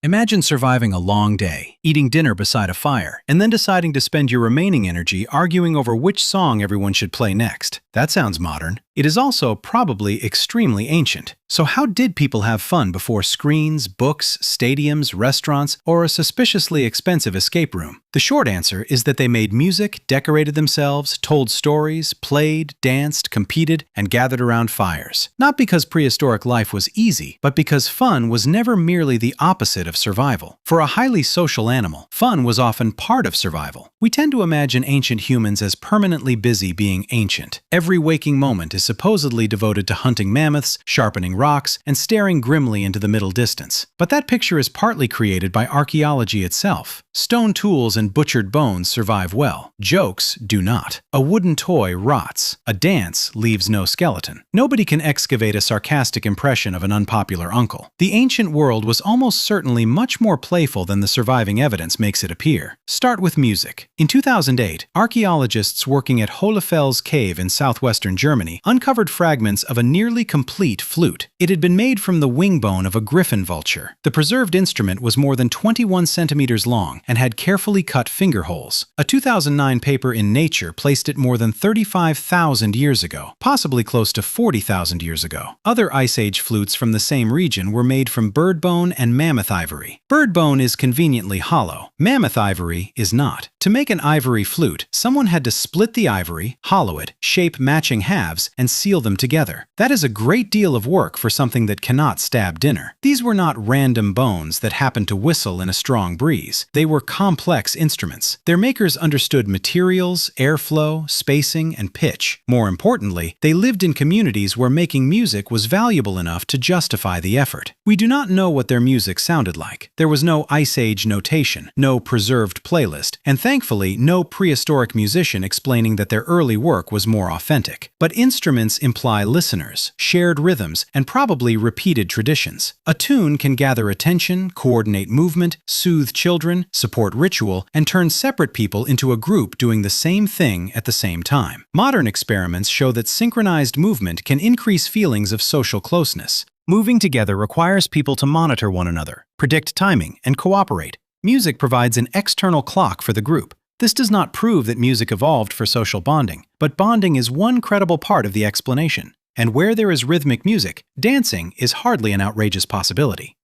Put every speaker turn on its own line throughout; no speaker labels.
Imagine surviving a long day, eating dinner beside a fire, and then deciding to spend your remaining energy arguing over which song everyone should play next. That sounds modern. It is also probably extremely ancient. So how did people have fun before screens, books, stadiums, restaurants, or a suspiciously expensive escape room? The short answer is that they made music, decorated themselves, told stories, played, danced, competed, and gathered around fires. Not because prehistoric life was easy, but because fun was never merely the opposite of survival. For a highly social animal, fun was often part of survival. We tend to imagine ancient humans as permanently busy being ancient. Every waking moment is supposedly devoted to hunting mammoths, sharpening rocks, and staring grimly into the middle distance. But that picture is partly created by archaeology itself. Stone tools and butchered bones survive well. Jokes do not. A wooden toy rots. A dance leaves no skeleton. Nobody can excavate a sarcastic impression of an unpopular uncle. The ancient world was almost certainly much more playful than the surviving evidence makes it appear. Start with music. In 2008, archaeologists working at Hohlefels Cave in southwestern Germany uncovered fragments of a nearly complete flute. It had been made from the wing bone of a griffin vulture. The preserved instrument was more than 21 centimeters long and had carefully cut finger holes. A 2009 paper in Nature placed it more than 35,000 years ago, possibly close to 40,000 years ago. Other Ice Age flutes from the same region were made from bird bone and mammoth ivory. Bird bone is conveniently hollow. Mammoth ivory is not. To make an ivory flute, someone had to split the ivory, hollow it, shape matching halves, and seal them together. That is a great deal of work for something that cannot stab dinner. These were not random bones that happened to whistle in a strong breeze. They were complex instruments. Their makers understood materials, airflow, spacing, and pitch. More importantly, they lived in communities where making music was valuable enough to justify the effort. We do not know what their music sounded like. There was no Ice Age notation, no preserved playlist, and thankfully no prehistoric musician explaining that their early work was more authentic. But instruments imply listeners, shared rhythms, and probably repeated traditions. A tune can gather attention, coordinate movement, soothe children, support ritual, and turn separate people into a group doing the same thing at the same time. Modern experiments show that synchronized movement can increase feelings of social closeness. Moving together requires people to monitor one another, predict timing, and cooperate. Music provides an external clock for the group. This does not prove that music evolved for social bonding, but bonding is one credible part of the explanation. And where there is rhythmic music, dancing is hardly an outrageous possibility.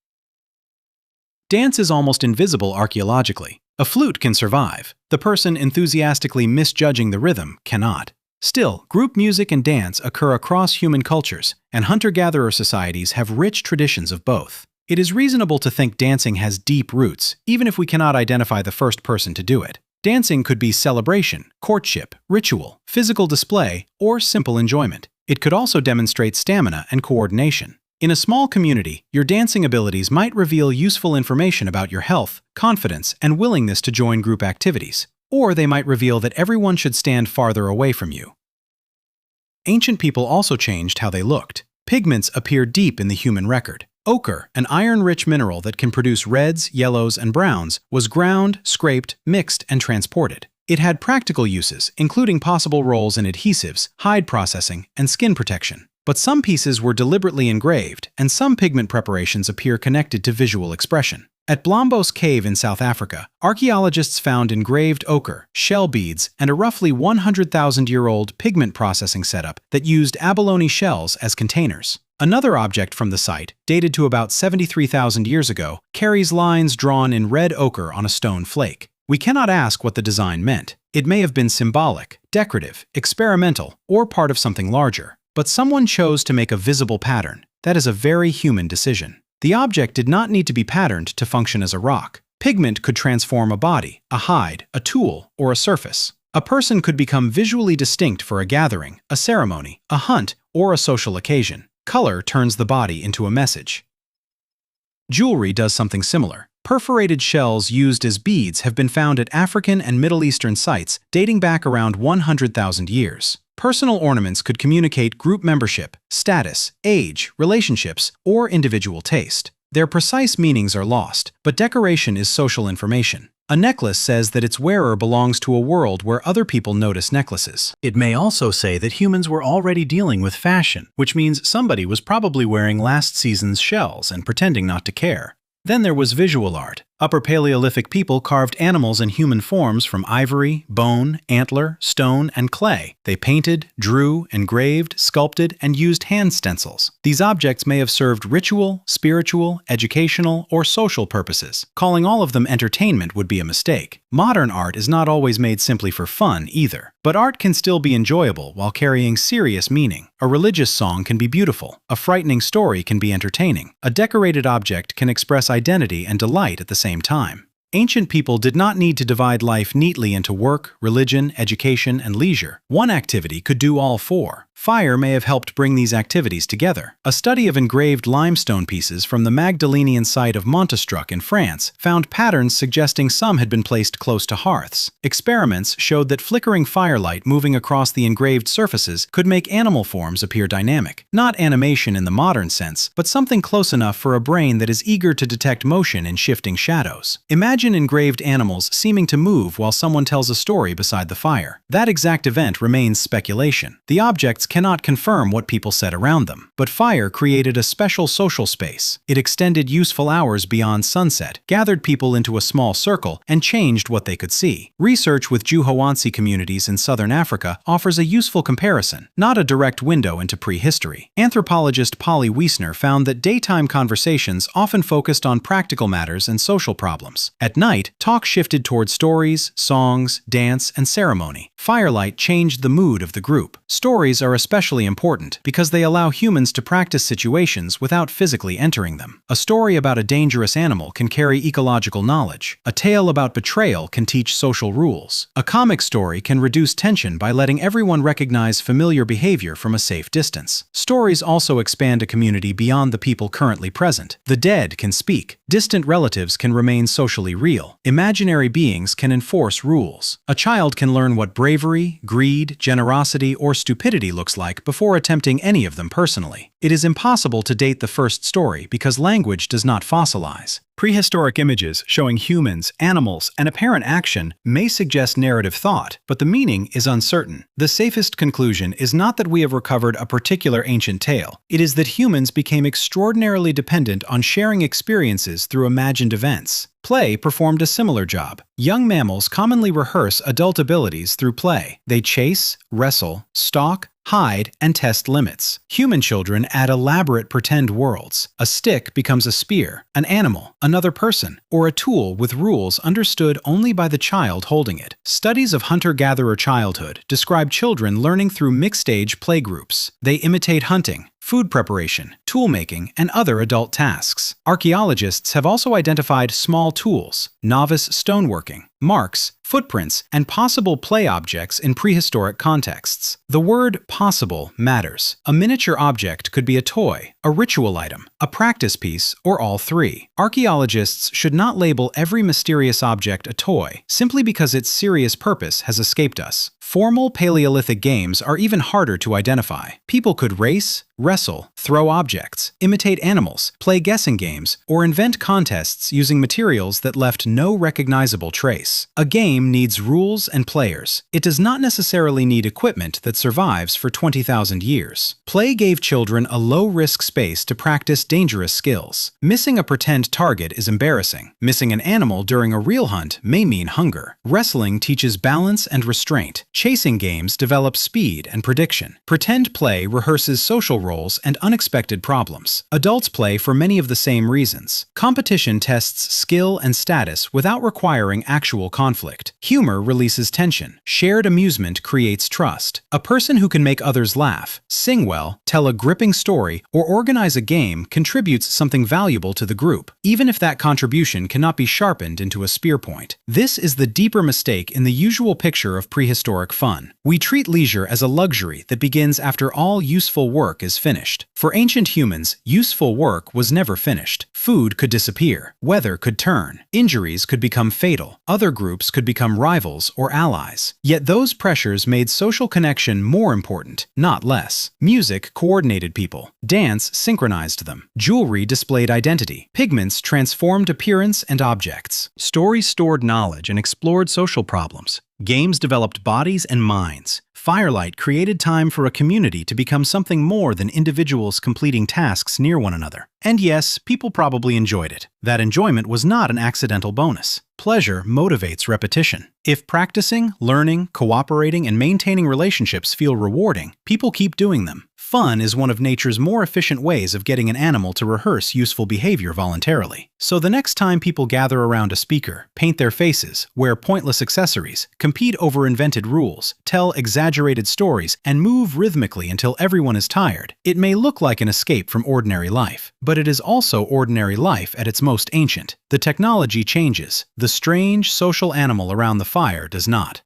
Dance is almost invisible archaeologically. A flute can survive. The person enthusiastically misjudging the rhythm cannot. Still, group music and dance occur across human cultures, and hunter-gatherer societies have rich traditions of both. It is reasonable to think dancing has deep roots, even if we cannot identify the first person to do it. Dancing could be celebration, courtship, ritual, physical display, or simple enjoyment. It could also demonstrate stamina and coordination. In a small community, your dancing abilities might reveal useful information about your health, confidence, and willingness to join group activities. Or they might reveal that everyone should stand farther away from you. Ancient people also changed how they looked. Pigments appear deep in the human record. Ochre, an iron-rich mineral that can produce reds, yellows, and browns, was ground, scraped, mixed, and transported. It had practical uses, including possible roles in adhesives, hide processing, and skin protection. But some pieces were deliberately engraved, and some pigment preparations appear connected to visual expression. At Blombos Cave in South Africa, archaeologists found engraved ochre, shell beads, and a roughly 100,000-year-old pigment processing setup that used abalone shells as containers. Another object from the site, dated to about 73,000 years ago, carries lines drawn in red ochre on a stone flake. We cannot ask what the design meant. It may have been symbolic, decorative, experimental, or part of something larger. But someone chose to make a visible pattern. That is a very human decision. The object did not need to be patterned to function as a rock. Pigment could transform a body, a hide, a tool, or a surface. A person could become visually distinct for a gathering, a ceremony, a hunt, or a social occasion. Color turns the body into a message. Jewelry does something similar. Perforated shells used as beads have been found at African and Middle Eastern sites dating back around 100,000 years. Personal ornaments could communicate group membership, status, age, relationships, or individual taste. Their precise meanings are lost, but decoration is social information. A necklace says that its wearer belongs to a world where other people notice necklaces. It may also say that humans were already dealing with fashion, which means somebody was probably wearing last season's shells and pretending not to care. Then there was visual art. Upper Paleolithic people carved animals in human forms from ivory, bone, antler, stone, and clay. They painted, drew, engraved, sculpted, and used hand stencils. These objects may have served ritual, spiritual, educational, or social purposes. Calling all of them entertainment would be a mistake. Modern art is not always made simply for fun either. But art can still be enjoyable while carrying serious meaning. A religious song can be beautiful. A frightening story can be entertaining. A decorated object can express identity and delight at the same time. Ancient people did not need to divide life neatly into work, religion, education, and leisure. One activity could do all four. Fire may have helped bring these activities together. A study of engraved limestone pieces from the Magdalenian site of Montastruc in France found patterns suggesting some had been placed close to hearths. Experiments showed that flickering firelight moving across the engraved surfaces could make animal forms appear dynamic. Not animation in the modern sense, but something close enough for a brain that is eager to detect motion in shifting shadows. Imagine engraved animals seeming to move while someone tells a story beside the fire. That exact event remains speculation. The objects cannot confirm what people said around them. But fire created a special social space. It extended useful hours beyond sunset, gathered people into a small circle, and changed what they could see. Research with Juhowansi communities in southern Africa offers a useful comparison, not a direct window into prehistory. Anthropologist Polly Wiesner found that daytime conversations often focused on practical matters and social problems. At night, talk shifted toward stories, songs, dance, and ceremony. Firelight changed the mood of the group. Stories are especially important because they allow humans to practice situations without physically entering them. A story about a dangerous animal can carry ecological knowledge. A tale about betrayal can teach social rules. A comic story can reduce tension by letting everyone recognize familiar behavior from a safe distance. Stories also expand a community beyond the people currently present. The dead can speak. Distant relatives can remain socially real. Imaginary beings can enforce rules. A child can learn what bravery, greed, generosity, or stupidity looks like before attempting any of them personally. It is impossible to date the first story because language does not fossilize. Prehistoric images showing humans, animals, and apparent action may suggest narrative thought, but the meaning is uncertain. The safest conclusion is not that we have recovered a particular ancient tale. It is that humans became extraordinarily dependent on sharing experiences through imagined events. Play performed a similar job. Young mammals commonly rehearse adult abilities through play. They chase, wrestle, stalk, hide, and test limits. Human children add elaborate pretend worlds. A stick becomes a spear, an animal, another person, or a tool with rules understood only by the child holding it. Studies of hunter-gatherer childhood describe children learning through mixed-age playgroups. They imitate hunting, food preparation, tool-making, and other adult tasks. Archaeologists have also identified small tools, novice stoneworking, marks, footprints, and possible play objects in prehistoric contexts. The word possible matters. A miniature object could be a toy, a ritual item, a practice piece, or all three. Archaeologists should not label every mysterious object a toy simply because its serious purpose has escaped us. Formal Paleolithic games are even harder to identify. People could race, wrestle, throw objects, imitate animals, play guessing games, or invent contests using materials that left no recognizable trace. A game needs rules and players. It does not necessarily need equipment that survives for 20,000 years. Play gave children a low-risk space to practice dangerous skills. Missing a pretend target is embarrassing. Missing an animal during a real hunt may mean hunger. Wrestling teaches balance and restraint. Chasing games develop speed and prediction. Pretend play rehearses social roles and unexpected problems. Adults play for many of the same reasons. Competition tests skill and status without requiring actual conflict. Humor releases tension. Shared amusement creates trust. A person who can make others laugh, sing well, tell a gripping story, or organize a game contributes something valuable to the group, even if that contribution cannot be sharpened into a spear point. This is the deeper mistake in the usual picture of prehistoric fun. We treat leisure as a luxury that begins after all useful work is finished. For ancient humans, useful work was never finished. Food could disappear. Weather could turn. Injuries could become fatal. Other groups could become rivals or allies. Yet those pressures made social connection more important, not less. Music coordinated people. Dance synchronized them. Jewelry displayed identity. Pigments transformed appearance and objects. Stories stored knowledge and explored social problems. Games developed bodies and minds. Firelight created time for a community to become something more than individuals completing tasks near one another. And yes, people probably enjoyed it. That enjoyment was not an accidental bonus. Pleasure motivates repetition. If practicing, learning, cooperating, and maintaining relationships feel rewarding, people keep doing them. Fun is one of nature's more efficient ways of getting an animal to rehearse useful behavior voluntarily. So the next time people gather around a speaker, paint their faces, wear pointless accessories, compete over invented rules, tell exaggerated stories, and move rhythmically until everyone is tired, it may look like an escape from ordinary life. But it is also ordinary life at its most ancient. The technology changes. The strange, social animal around the fire does not.